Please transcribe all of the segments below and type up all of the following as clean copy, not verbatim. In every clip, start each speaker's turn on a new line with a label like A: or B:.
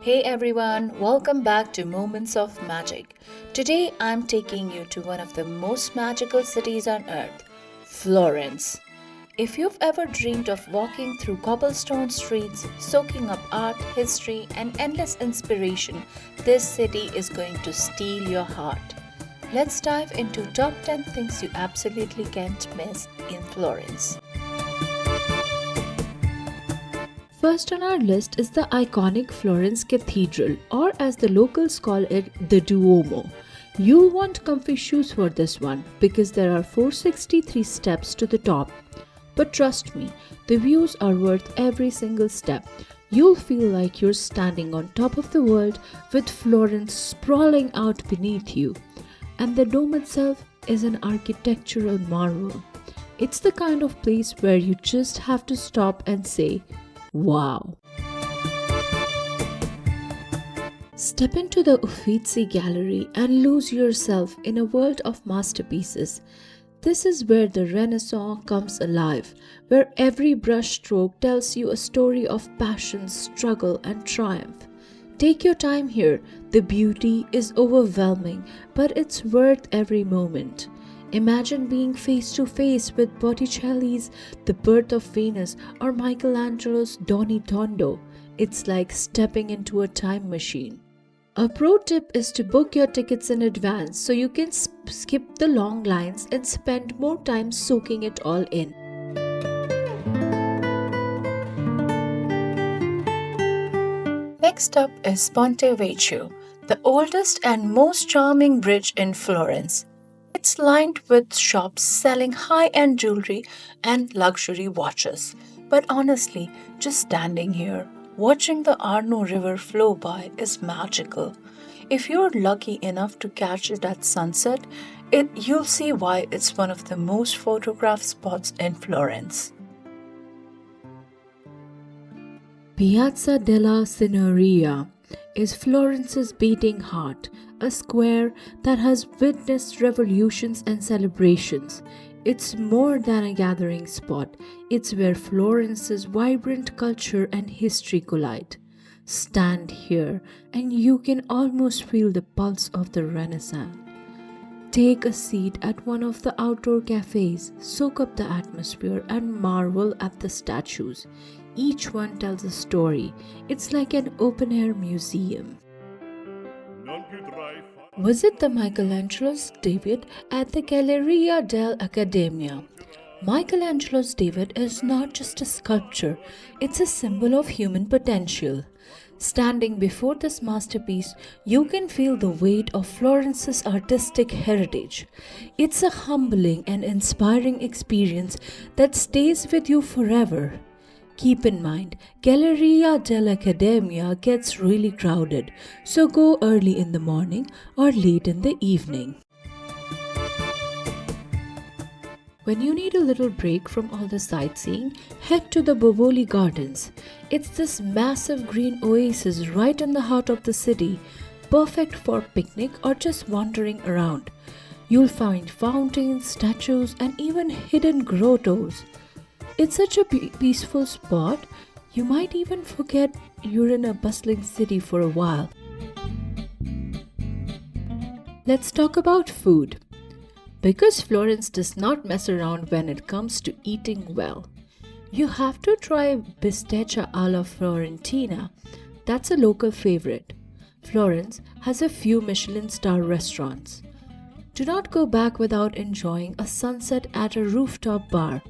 A: Hey everyone, welcome back to Moments of Magic. Today I'm taking you to one of the most magical cities on earth, Florence. If you've ever dreamed of walking through cobblestone streets, soaking up art, history, and endless inspiration, this city is going to steal your heart. Let's dive into top 10 things you absolutely can't miss in Florence. First on our list is the iconic Florence Cathedral, or as the locals call it, the Duomo. You'll want comfy shoes for this one because there are 463 steps to the top. But trust me, the views are worth every single step. You'll feel like you're standing on top of the world with Florence sprawling out beneath you. And the dome itself is an architectural marvel. It's the kind of place where you just have to stop and say, wow. Step into the Uffizi Gallery and lose yourself in a world of masterpieces. This is where the Renaissance comes alive, where every brushstroke tells you a story of passion, struggle, and triumph. Take your time here. The beauty is overwhelming, but it's worth every moment. Imagine being face to face with Botticelli's The Birth of Venus or Michelangelo's Donny Tondo. It's like stepping into a time machine. A pro tip is to book your tickets in advance so you can skip the long lines and spend more time soaking it all in. Next up is Ponte Vecchio, the oldest and most charming bridge in Florence. It's lined with shops selling high-end jewelry and luxury watches. But honestly, just standing here, watching the Arno River flow by is magical. If you're lucky enough to catch it at sunset, you'll see why it's one of the most photographed spots in Florence. Piazza della Signoria is Florence's beating heart, a square that has witnessed revolutions and celebrations. It's more than a gathering spot, it's where Florence's vibrant culture and history collide. Stand here and you can almost feel the pulse of the Renaissance. Take a seat at one of the outdoor cafes, soak up the atmosphere, and marvel at the statues. Each one tells a story. It's like an open-air museum. Visit the Michelangelo's David at the Galleria dell'Accademia. Michelangelo's David is not just a sculpture, it's a symbol of human potential. Standing before this masterpiece, you can feel the weight of Florence's artistic heritage. It's a humbling and inspiring experience that stays with you forever. Keep in mind, Galleria dell'Accademia gets really crowded, so go early in the morning or late in the evening. When you need a little break from all the sightseeing, head to the Bovoli Gardens. It's this massive green oasis right in the heart of the city, perfect for picnic or just wandering around. You'll find fountains, statues, and even hidden grottos. It's such a peaceful spot, you might even forget you're in a bustling city for a while. Let's talk about food. Because Florence does not mess around when it comes to eating well. You have to try bistecca alla Fiorentina. That's a local favorite. Florence has a few Michelin star restaurants. Do not go back without enjoying a sunset at a rooftop bar.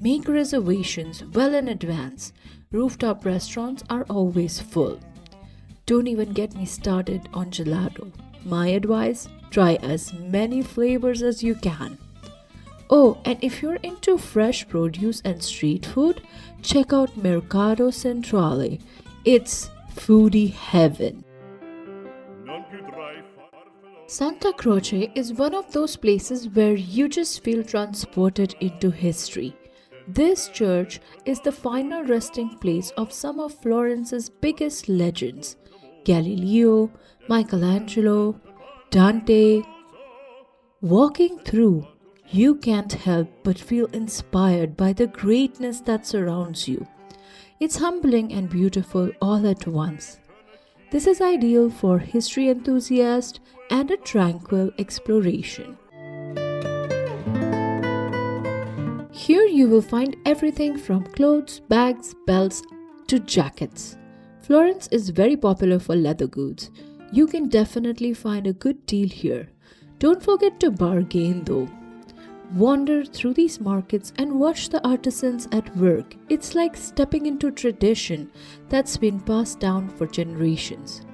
A: Make reservations well in advance. Rooftop restaurants are always full. Don't even get me started on gelato. My advice, try as many flavors as you can. Oh, and if you're into fresh produce and street food, check out Mercato Centrale. It's foodie heaven. Santa Croce is one of those places where you just feel transported into history. This church is the final resting place of some of Florence's biggest legends, Galileo, Michelangelo, Dante. Walking through, you can't help but feel inspired by the greatness that surrounds you. It's humbling and beautiful all at once. This is ideal for history enthusiasts and a tranquil exploration. Here you will find everything from clothes, bags, belts to jackets. Florence is very popular for leather goods. You can definitely find a good deal here. Don't forget to bargain though. Wander through these markets and watch the artisans at work. It's like stepping into tradition that's been passed down for generations.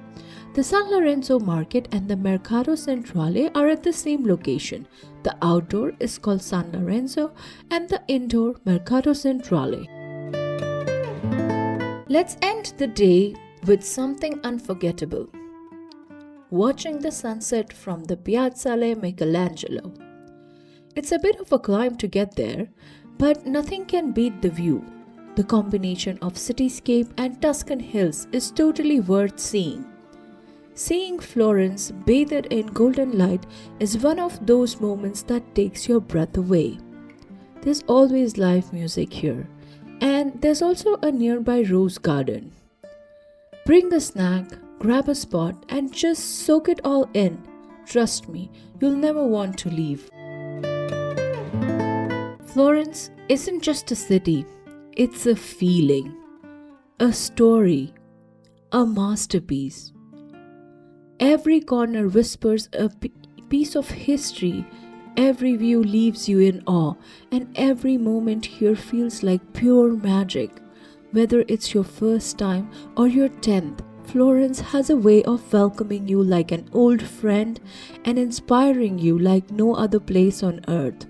A: The San Lorenzo market and the Mercato Centrale are at the same location. The outdoor is called San Lorenzo and the indoor Mercato Centrale. Let's end the day with something unforgettable. Watching the sunset from the Piazzale Michelangelo. It's a bit of a climb to get there, but nothing can beat the view. The combination of cityscape and Tuscan hills is totally worth seeing. Seeing Florence bathed in golden light is one of those moments that takes your breath away. There's always live music here, and there's also a nearby rose garden. Bring a snack, grab a spot, and just soak it all in. Trust me, you'll never want to leave. Florence isn't just a city, it's a feeling, a story, a masterpiece. Every corner whispers a piece of history, every view leaves you in awe, and every moment here feels like pure magic. Whether it's your first time or your 10th, Florence has a way of welcoming you like an old friend and inspiring you like no other place on earth.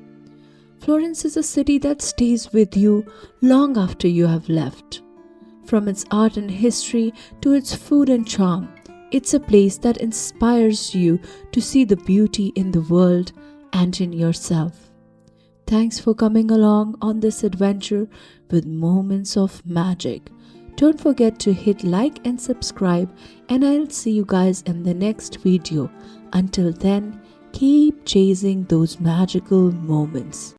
A: Florence is a city that stays with you long after you have left. From its art and history to its food and charm, it's a place that inspires you to see the beauty in the world and in yourself. Thanks for coming along on this adventure with moments of magic. Don't forget to hit like and subscribe, and I'll see you guys in the next video. Until then, keep chasing those magical moments.